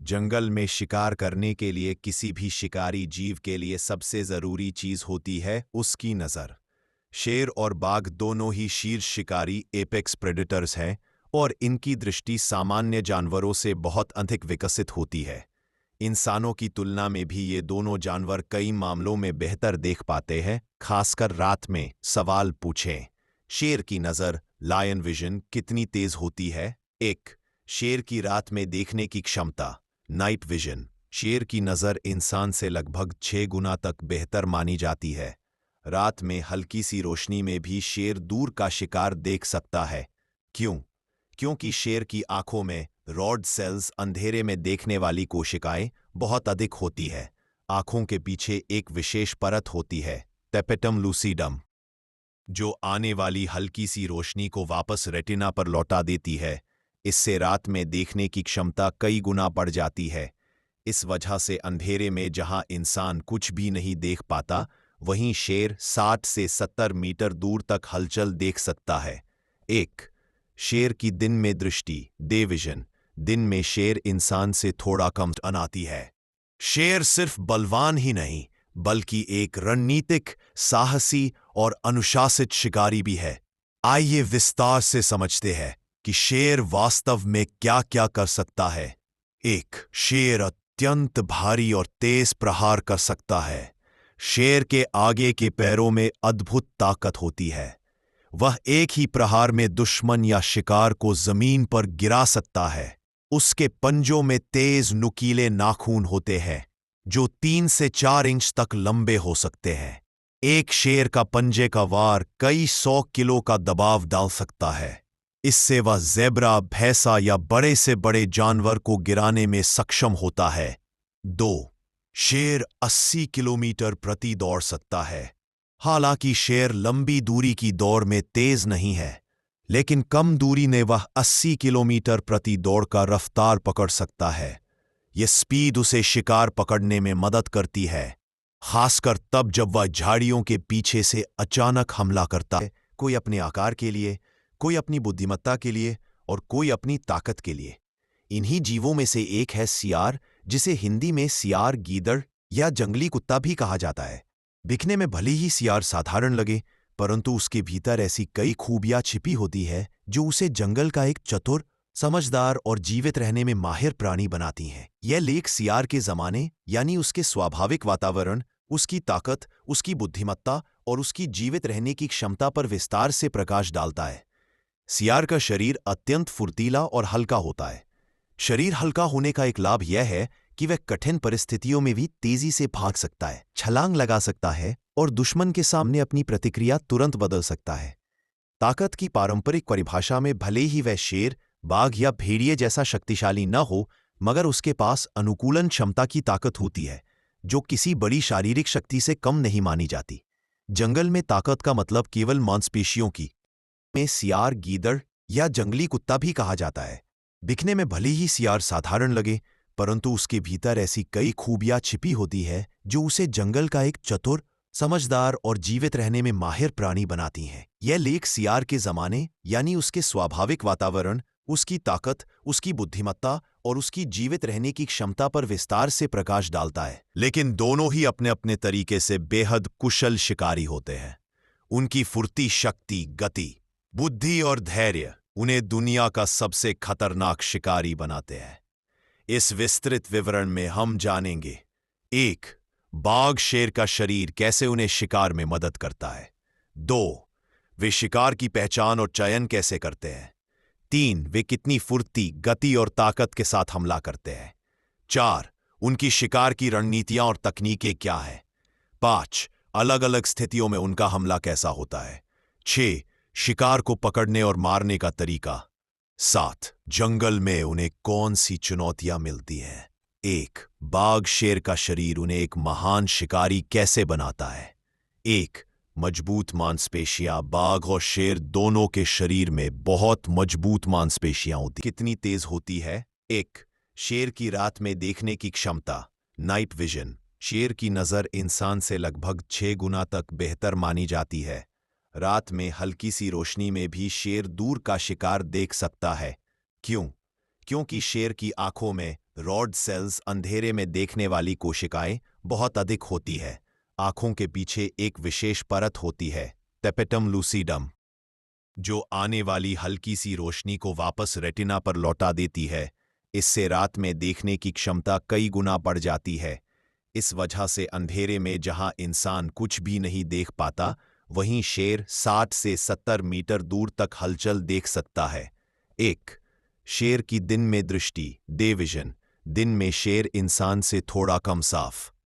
जंगल में शिकार करने के लिए किसी भी शिकारी जीव के लिए सबसे जरूरी चीज होती है उसकी नजर। शेर और बाघ दोनों ही शीर्ष शिकारी एपेक्स प्रेडेटर्स हैं और इनकी दृष्टि सामान्य जानवरों से बहुत अधिक विकसित होती है। इंसानों की तुलना में भी ये दोनों जानवर कई मामलों में बेहतर देख पाते हैं, खासकर रात में। सवाल पूछें। शेर की नज़र लायन विजन कितनी तेज होती है? 1. शेर की रात में देखने की क्षमता नाइट विजन। शेर की नज़र इंसान से लगभग 6 गुना तक बेहतर मानी जाती है। रात में हल्की सी रोशनी में भी शेर दूर का शिकार देख सकता है। क्यों? क्योंकि शेर की आंखों में रॉड सेल्स, अंधेरे में देखने वाली कोशिकाएं, बहुत अधिक होती है। आंखों के पीछे एक विशेष परत होती है, टेपेटम लूसिडम, जो आने वाली हल्की सी रोशनी को वापस रेटिना पर लौटा देती है। इससे रात में देखने की क्षमता कई गुना बढ़ जाती है। इस वजह से अंधेरे में जहां इंसान कुछ भी नहीं देख पाता, वहीं शेर 60 से 70 मीटर दूर तक हलचल देख सकता है। 1. शेर की दिन में दृष्टि डे विजन। दिन में शेर इंसान से थोड़ा कम आती है। शेर सिर्फ बलवान ही नहीं, बल्कि एक रणनीतिक, साहसी और अनुशासित शिकारी भी है। आइए विस्तार से समझते हैं कि शेर वास्तव में क्या क्या कर सकता है। 1. शेर अत्यंत भारी और तेज प्रहार कर सकता है। शेर के आगे के पैरों में अद्भुत ताकत होती है। वह एक ही प्रहार में दुश्मन या शिकार को जमीन पर गिरा सकता है। उसके पंजों में तेज नुकीले नाखून होते हैं, जो 3 से 4 इंच तक लंबे हो सकते हैं। एक शेर का पंजे का वार कई 100 किलो का दबाव डाल सकता है। इससे वह ज़ेब्रा, भैंसा या बड़े से बड़े जानवर को गिराने में सक्षम होता है। 2. शेर 80 किलोमीटर प्रति दौड़ सकता है। हालांकि शेर लंबी दूरी की दौड़ में तेज नहीं है, लेकिन कम दूरी में वह 80 किलोमीटर प्रति दौड़ का रफ्तार पकड़ सकता है। यह स्पीड उसे शिकार पकड़ने में मदद करती है, खासकर तब जब वह झाड़ियों के पीछे से अचानक हमला करता है। कोई अपने आकार के लिए, कोई अपनी बुद्धिमत्ता के लिए और कोई अपनी ताकत के लिए। इन्हीं जीवों में से एक है सियार, जिसे हिंदी में सियार, गीदड़ या जंगली कुत्ता भी कहा जाता है। दिखने में भले ही सियार साधारण लगे, परंतु उसके भीतर ऐसी कई खूबियां छिपी होती है जो उसे जंगल का एक चतुर, समझदार और जीवित रहने में माहिर प्राणी बनाती हैं। यह लेख सियार के जमाने, यानी उसके स्वाभाविक वातावरण, उसकी ताकत, उसकी बुद्धिमत्ता और उसकी जीवित रहने की क्षमता पर विस्तार से प्रकाश डालता है। सियार का शरीर अत्यंत फुर्तीला और हल्का होता है। शरीर हल्का होने का एक लाभ यह है कि वह कठिन परिस्थितियों में भी तेजी से भाग सकता है, छलांग लगा सकता है और दुश्मन के सामने अपनी प्रतिक्रिया तुरंत बदल सकता है। ताकत की पारंपरिक परिभाषा में भले ही वह शेर, बाघ या भेड़िए जैसा शक्तिशाली न हो, मगर उसके पास अनुकूलन क्षमता की ताकत होती है, जो किसी बड़ी शारीरिक शक्ति से कम नहीं मानी जाती। जंगल में ताकत का मतलब केवल मांसपेशियों की में सियार, गीदड़ या जंगली कुत्ता भी कहा जाता है। दिखने में भले ही सियार साधारण लगे, परंतु उसके भीतर ऐसी कई खूबियां छिपी होती है जो उसे जंगल का एक चतुर, समझदार और जीवित रहने में माहिर प्राणी बनाती हैं। यह लेख सियार के जमाने, यानी उसके स्वाभाविक वातावरण, उसकी ताकत, उसकी बुद्धिमत्ता और उसकी जीवित रहने की क्षमता पर विस्तार से प्रकाश डालता है। लेकिन दोनों ही अपने अपने तरीके से बेहद कुशल शिकारी होते हैं। उनकी फुर्ती, शक्ति, गति, बुद्धि और धैर्य उन्हें दुनिया का सबसे खतरनाक शिकारी बनाते हैं। इस विस्तृत विवरण में हम जानेंगे: 1. बाघ शेर का शरीर कैसे उन्हें शिकार में मदद करता है। 2. वे शिकार की पहचान और चयन कैसे करते हैं। 3. वे कितनी फुर्ती, गति और ताकत के साथ हमला करते हैं। 4. उनकी शिकार की रणनीतियां और तकनीकें क्या हैं। 5. अलग अलग स्थितियों में उनका हमला कैसा होता है। 6. शिकार को पकड़ने और मारने का तरीका। 7. जंगल में उन्हें कौन सी चुनौतियां मिलती हैं। 1. बाघ शेर का शरीर उन्हें एक महान शिकारी कैसे बनाता है। 1. मजबूत मांसपेशियां। बाघ और शेर दोनों के शरीर में बहुत मजबूत मांसपेशियां होती। कितनी तेज होती है। 1. शेर की रात में देखने की क्षमता नाइट विजन। शेर की नज़र इंसान से लगभग 6 गुना तक बेहतर मानी जाती है। रात में हल्की सी रोशनी में भी शेर दूर का शिकार देख सकता है। क्यों? क्योंकि शेर की आंखों में रॉड सेल्स अंधेरे में देखने वाली कोशिकाएं बहुत अधिक होती है। आंखों के पीछे एक विशेष परत होती है, टेपेटम लूसीडम, जो आने वाली हल्की सी रोशनी को वापस रेटिना पर लौटा देती है। इससे रात में देखने की क्षमता कई गुना बढ़ जाती है। इस वजह से अंधेरे में जहां इंसान कुछ भी नहीं देख पाता, वहीं शेर 60 से 70 मीटर दूर तक हलचल देख सकता है। एक, शेर की दिन में दृष्टि, डे विजन। दिन में शेर इंसान से थोड़ा कम साफ